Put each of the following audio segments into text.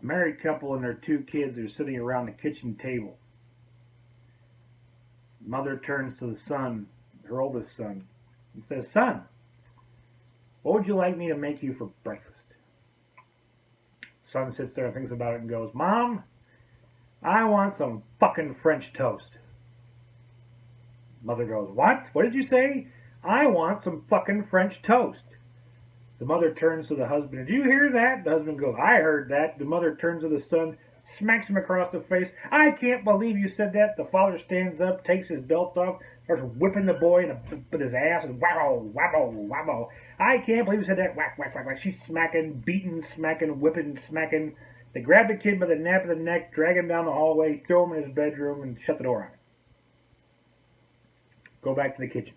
A married couple and their two kids are sitting around the kitchen table. Mother turns to the son, her oldest son, and says, "Son, what would you like me to make you for breakfast?" Son sits there and thinks about it and goes, "Mom, I want some fucking French toast." Mother goes, "What? What did you say?" "I want some fucking French toast." The mother turns to the husband. "Did you hear that?" The husband goes, "I heard that." The mother turns to the son, smacks him across the face. "I can't believe you said that." The father stands up, takes his belt off, starts whipping the boy with his ass, and whammo, whammo, whammo. "I can't believe you said that." Whack, whack, whack, whack. She's smacking, beating, smacking, whipping, smacking. They grab the kid by the nape of the neck, drag him down the hallway, throw him in his bedroom, and shut the door on him. Go back to the kitchen.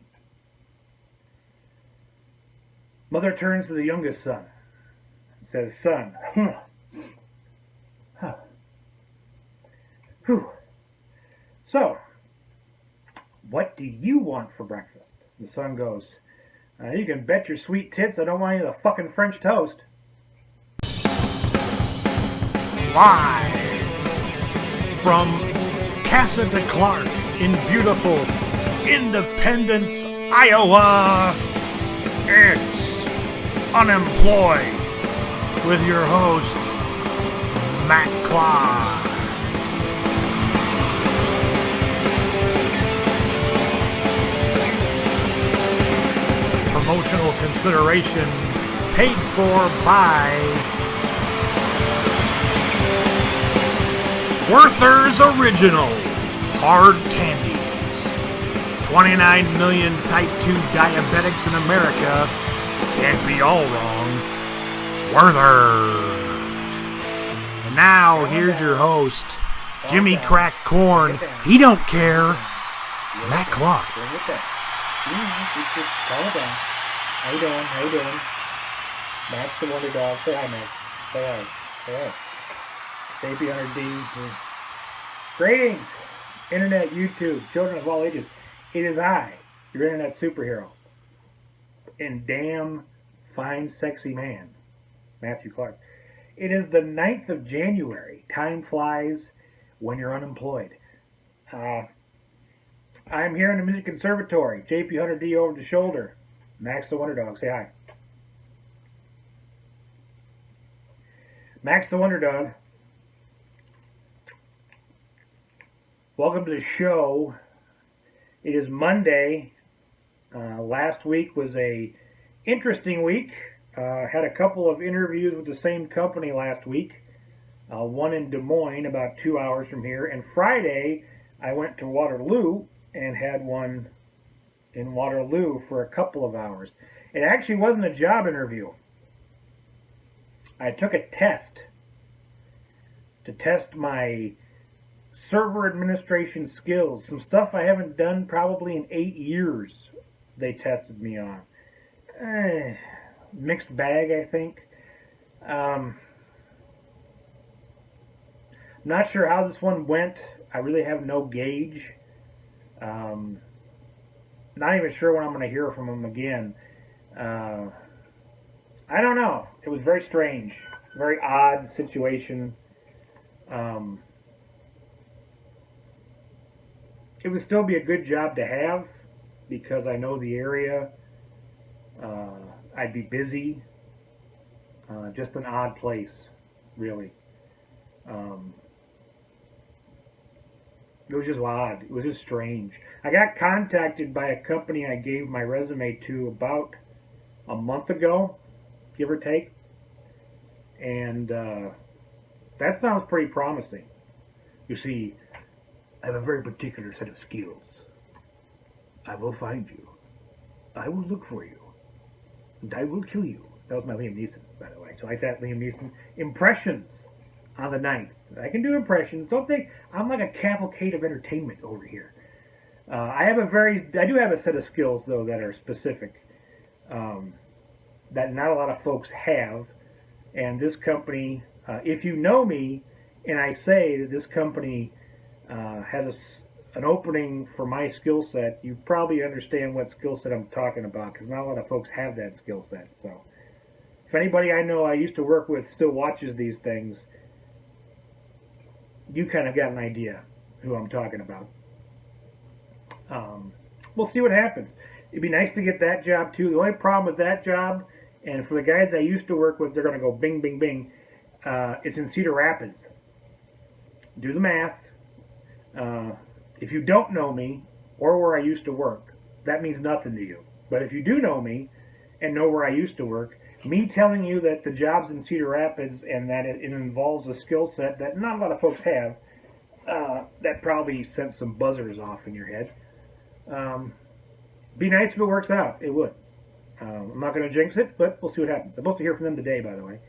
Mother turns to the youngest son and says, "Son, so, what do you want for breakfast?" The son goes, "You can bet your sweet tits I don't want any of the fucking French toast." Live from Casa de Clark in beautiful Independence, Iowa, it's Unemployed with your host, Matt Clark. Promotional consideration paid for by Werther's Original Hard Candies. 29 million type 2 diabetics in America. Can't be all wrong. Werther's. And now, here's your host, Jimmy Crack Corn. He don't care. Matt Clark. Calm it down. How you doing? How you doing? Max the Wonder Dog. Say hi, Max. Say hi. Say hi. Baby Hunter D. Greetings, Internet, YouTube, children of all ages. It is I, your Internet superhero, and damn fine, sexy man, Matthew Clark. It is the 9th of January. Time flies when you're unemployed. I'm here in the Music Conservatory. JP Hunter D over the shoulder. Max the Wonder Dog. Say hi. Max the Wonder Dog. Welcome to the show. It is Monday. Last week was a interesting week. Had a couple of interviews with the same company last week. One in Des Moines, about 2 hours from here. And Friday, I went to Waterloo and had one in Waterloo for a couple of hours. It actually wasn't a job interview. I took a test to test my server administration skills. Some stuff I haven't done probably in 8 years they tested me on. Mixed bag, I think. Not sure how this one went. I really have no gauge. Not even sure when I'm going to hear from them again. I don't know. It was very strange. Very odd situation. It would still be a good job to have because I know the area. I'd be busy. Just an odd place, really. It was just odd. It was just strange. I got contacted by a company I gave my resume to about a month ago, give or take. And that sounds pretty promising. You see, I have a very particular set of skills. I will find you. I will look for you. And I will kill you. That was my Liam Neeson, by the way. So I like that Liam Neeson. Impressions on the 9th. I can do impressions. Don't think I'm like a cavalcade of entertainment over here. I do have a set of skills, though, that are specific. That not a lot of folks have. And this company, if you know me, and I say that this company has an opening for my skill set, you probably understand what skill set I'm talking about, because not a lot of folks have that skill set. So if anybody I know I used to work with still watches these things, you kind of got an idea who I'm talking about. We'll see what happens. It'd be nice to get that job too. The only problem with that job, and for the guys I used to work with, they're going to go bing, bing, bing. It's in Cedar Rapids. Do the math. If you don't know me or where I used to work, that means nothing to you. But if you do know me and know where I used to work, me telling you that the job's in Cedar Rapids and that it involves a skill set that not a lot of folks have, that probably sent some buzzers off in your head. Be nice if it works out. It would. I'm not going to jinx it, but we'll see what happens. I'm supposed to hear from them today, by the way.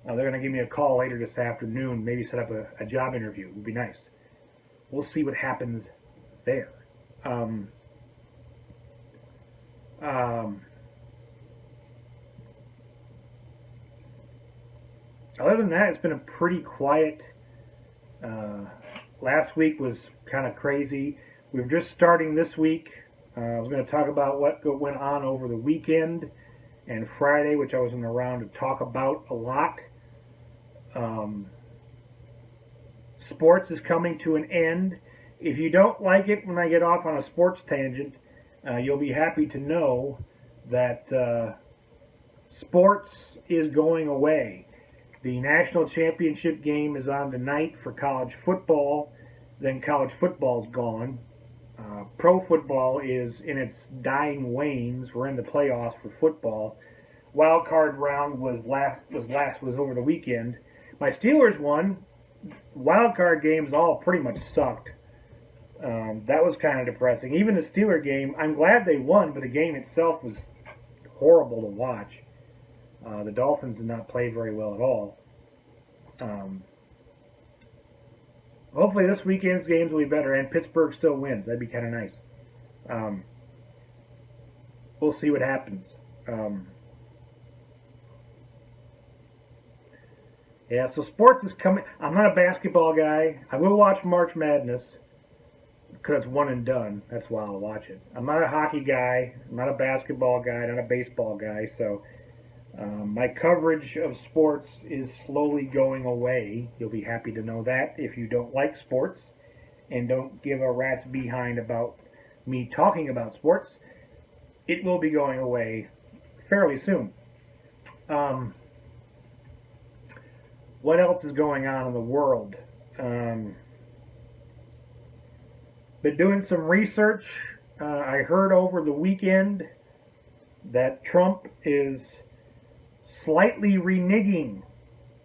They're going to give me a call later this afternoon, maybe set up a job interview. It would be nice. We'll see what happens there. Other than that, it's been a pretty quiet. Last week was kind of crazy. We're just starting this week. I was going to talk about what went on over the weekend and Friday, which I wasn't around to talk about a lot. Sports is coming to an end. If you don't like it when I get off on a sports tangent, you'll be happy to know that sports is going away. The national championship game is on tonight for college football. Then college football's gone. Pro football is in its dying wanes. We're in the playoffs for football. Wild card round was over the weekend. My Steelers won. Wild card games all pretty much sucked. That was kind of depressing. Even the Steeler game, I'm glad they won, but the game itself was horrible to watch. The Dolphins did not play very well at all. Hopefully this weekend's games will be better, and Pittsburgh still wins. That'd be kind of nice. We'll see what happens. Yeah, so sports is coming. I'm not a basketball guy. I will watch March Madness because it's one and done. That's why I'll watch it. I'm not a hockey guy. I'm not a basketball guy. Not a baseball guy. So my coverage of sports is slowly going away. You'll be happy to know that if you don't like sports and don't give a rat's behind about me talking about sports. It will be going away fairly soon. What else is going on in the world? Been doing some research. I heard over the weekend that Trump is slightly reneging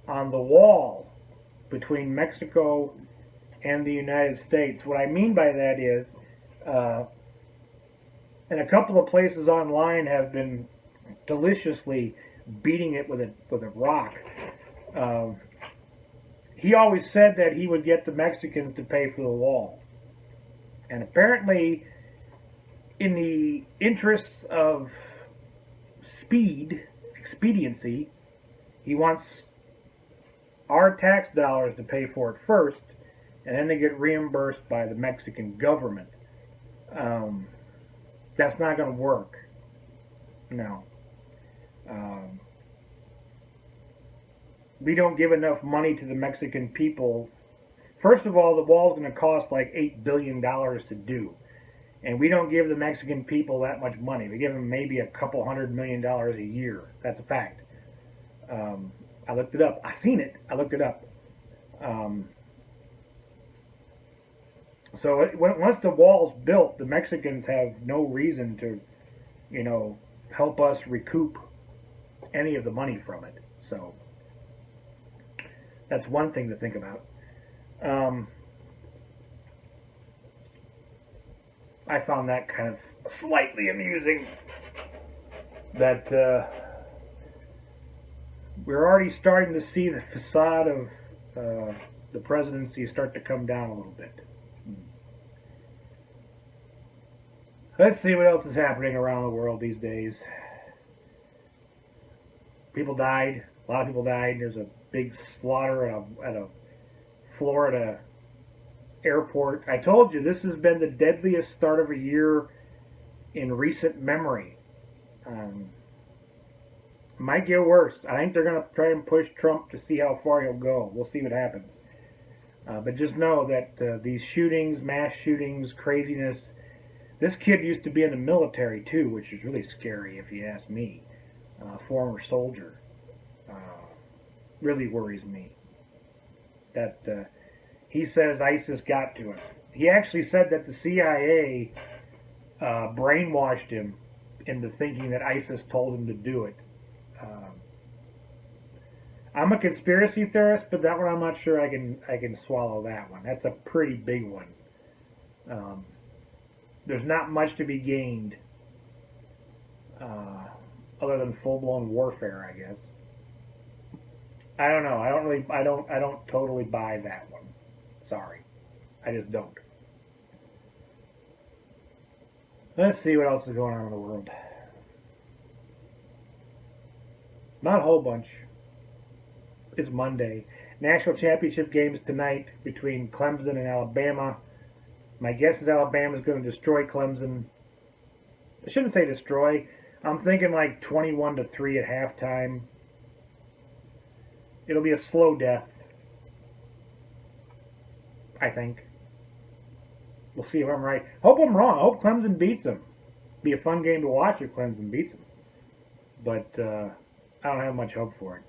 on the wall between Mexico and the United States. What I mean by that is, and a couple of places online have been deliciously beating it with a rock. He always said that he would get the Mexicans to pay for the wall. And apparently, in the interests of expediency, he wants our tax dollars to pay for it first, and then they get reimbursed by the Mexican government. That's not going to work. No. We don't give enough money to the Mexican people. First of all, the wall's going to cost like $8 billion to do. And we don't give the Mexican people that much money. We give them maybe a couple $100 million a year. That's a fact. I looked it up. I seen it. I looked it up. So once the wall's built, the Mexicans have no reason to, help us recoup any of the money from it. So that's one thing to think about. I found that kind of slightly amusing that we're already starting to see the facade of the presidency start to come down a little bit. Let's see what else is happening around the world these days. People died. A lot of people died. There's a big slaughter at a Florida airport. I told you this has been the deadliest start of a year in recent memory. Might get worse. I think they're going to try and push Trump to see how far he'll go. We'll see what happens. But just know that these shootings, mass shootings, craziness. This kid used to be in the military too, which is really scary if you ask me. Former soldier. Really worries me. That he says ISIS got to him. He actually said that the CIA brainwashed him into thinking that ISIS told him to do it. I'm a conspiracy theorist, but that one I'm not sure I can swallow that one. That's a pretty big one. There's not much to be gained other than full-blown warfare, I guess. I don't know. I don't totally buy that one. Sorry. I just don't. Let's see what else is going on in the world. Not a whole bunch. It's Monday. National championship games tonight between Clemson and Alabama. My guess is Alabama's going to destroy Clemson. I shouldn't say destroy. I'm thinking like 21-3 at halftime. It'll be a slow death, I think. We'll see if I'm right. Hope I'm wrong. I hope Clemson beats them. Be a fun game to watch if Clemson beats them. But I don't have much hope for it.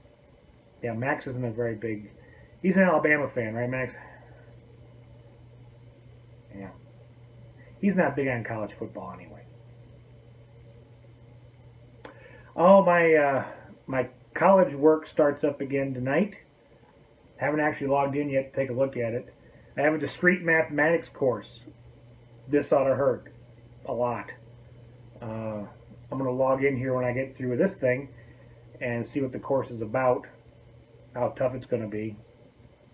Yeah, Max isn't a very big... He's an Alabama fan, right, Max? Yeah. He's not big on college football anyway. Oh, my college work starts up again tonight. Haven't actually logged in yet to take a look at it. I have a discrete mathematics course. This ought to hurt a lot. I'm going to log in here when I get through with this thing and see what the course is about, how tough it's going to be.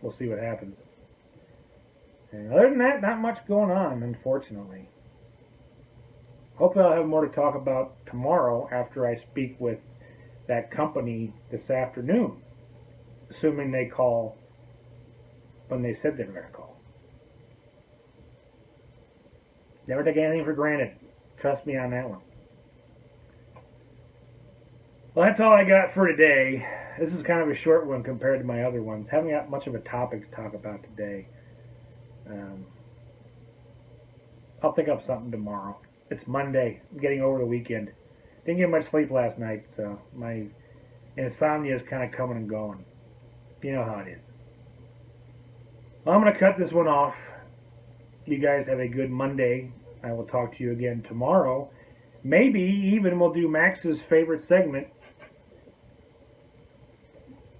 We'll see what happens. And other than that, not much going on, unfortunately. Hopefully I'll have more to talk about tomorrow after I speak with that company this afternoon, assuming they call when they said they were going to call. Never take anything for granted. Trust me on that one. Well, that's all I got for today. This is kind of a short one compared to my other ones. Haven't got much of a topic to talk about today. I'll think up something tomorrow. It's Monday. I'm getting over the weekend. Didn't get much sleep last night, so my insomnia is kind of coming and going. You know how it is. Well, I'm going to cut this one off. You guys have a good Monday. I will talk to you again tomorrow. Maybe even we'll do Max's favorite segment,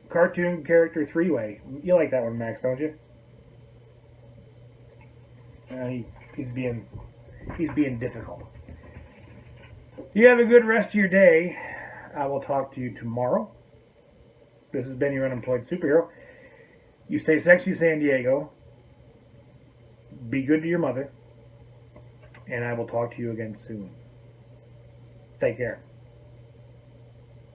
cartoon character three-way. You like that one, Max, don't you? He's being difficult. You have a good rest of your day. I will talk to you tomorrow. This has been your Unemployed Superhero. You stay sexy, San Diego. Be good to your mother. And I will talk to you again soon. Take care.